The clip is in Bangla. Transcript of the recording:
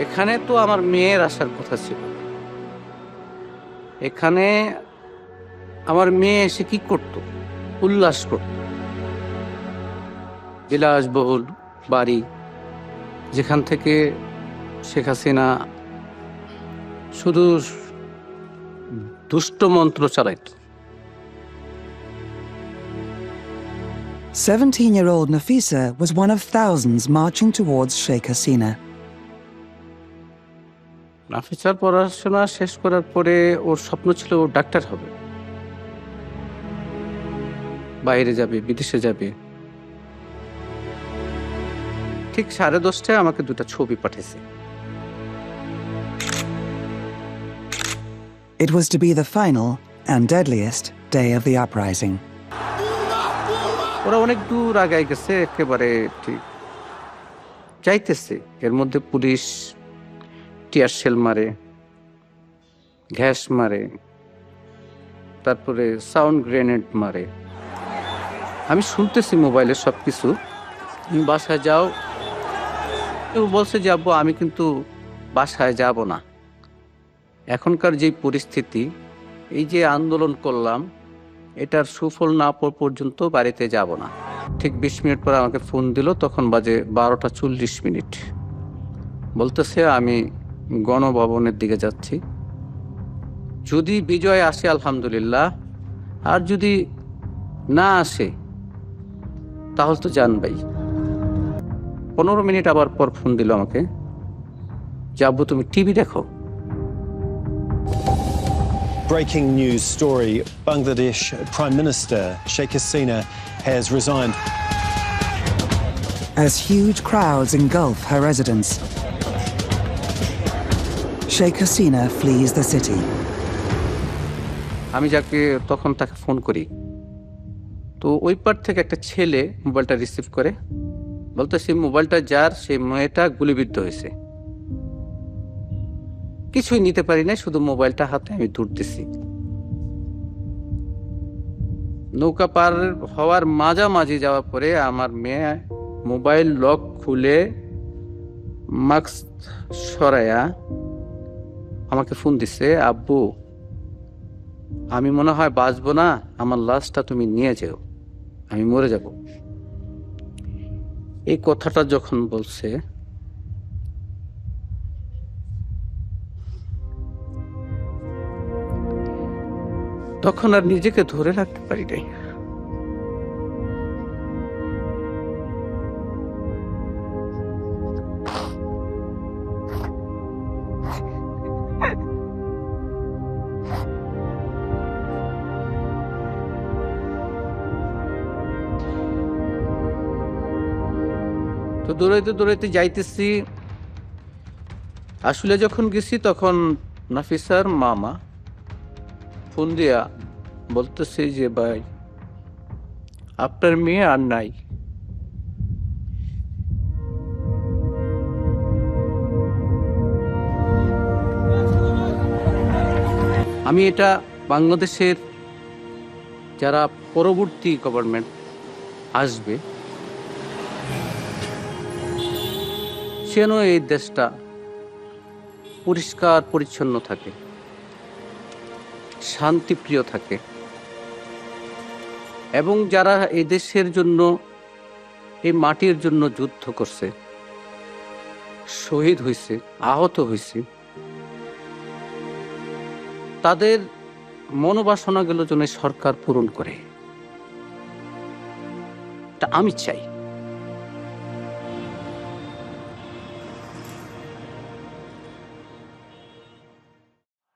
এখানে তো আমার মেয়ের আসার কথা ছিল। এখানে আমার মেয়ে এসে কি করত? উল্লাস করত। বিলাসবহুল বাড়ি, যেখান থেকে শেখ হাসিনা শুধু দুষ্ট মন্ত্র চালাইত। 17-year-old Nafisa was one of thousands marching towards Sheikh Hasina. নাফিসার পড়াশোনা শেষ করার পরে ওর স্বপ্ন ছিল ও ডাক্তার হবে, বাইরে যাবে, বিদেশে যাবে। ঠিক 10:30টায় আমাকে 2টা ছবি পাঠিয়েছে। It was to be the final and deadliest day of the uprising. ওরা অনেক দূর আগায় গেছে, একেবারে ঠিক যাইতেছে। এর মধ্যে পুলিশ টিয়ার শেল মারে, গ্যাস মারে, তারপরে সাউন্ড গ্রেনেড মারে। আমি শুনতেছি মোবাইলে সবকিছু। তুমি বাসায় যাও। কেউ বলছে যে আব্বু আমি কিন্তু বাসায় যাব না, এখনকার যে পরিস্থিতি, এই যে আন্দোলন করলাম এটার সুফল না পাওয়া পর্যন্ত বাড়িতে যাব না। ঠিক 20 মিনিট পর আমাকে ফোন দিল, তখন বাজে 12টা 40 মিনিট। বলতেছে আমি গণভবনের দিকে যাচ্ছি, যদি বিজয় আসে আলহামদুলিল্লাহ, আর যদি না আসে তাহলে তো জানবাই। 15 মিনিট আবার পর ফোন দিল আমাকে, যে আব্বু তুমি টিভি দেখো। Breaking news story: Bangladesh Prime Minister Sheikh Hasina has resigned. As huge crowds engulf her residence, Sheikh Hasina flees the city. আমি তখন তাকে ফোন করি, তো ওই পার থেকে একটা ছেলে মোবাইলটা রিসিভ করে, বলতেছে মোবাইলটা যার, সেই মেয়েটা গুলিবিদ্ধ হয়েছে। কিছুই নিতে পারি না, শুধু মোবাইলটা হাতে আমি দৌড়তেছি। নৌকা পার হওয়ার মাঝামাঝি যাওয়ার পরে আমার মেয়ে মোবাইল লক খুলে মাস্ক সরায়া আমাকে ফোন দিছে, আব্বু আমি মনে হয় বাঁচবো না, আমার লাশটা তুমি নিয়ে যেও, আমি মরে যাব। এই কথাটা যখন বলছে, তখন আর নিজেকে ধরে রাখতে পারি নাই। তো দৌড়াইতে দৌড়াইতে যাইতেছি। আসলে যখন গেছি তখন নাফিসার মামা ফোন দিয়া বলতেছে যে ভাই আপনার মেয়ে আর নাই। আমি এটা বাংলাদেশের যারা পরবর্তী গভর্নমেন্ট আসবে যেন এই দেশটা পরিষ্কার পরিচ্ছন্ন থাকে, শান্তিপ্রিয় থাকে, এবং যারা এই দেশের জন্য, এই মাটির জন্য যুদ্ধ করছে, শহীদ হয়েছে, আহত হয়েছে, তাদের মনোবাসনাগুলো যেন সরকার পূরণ করে, এটা আমি চাই।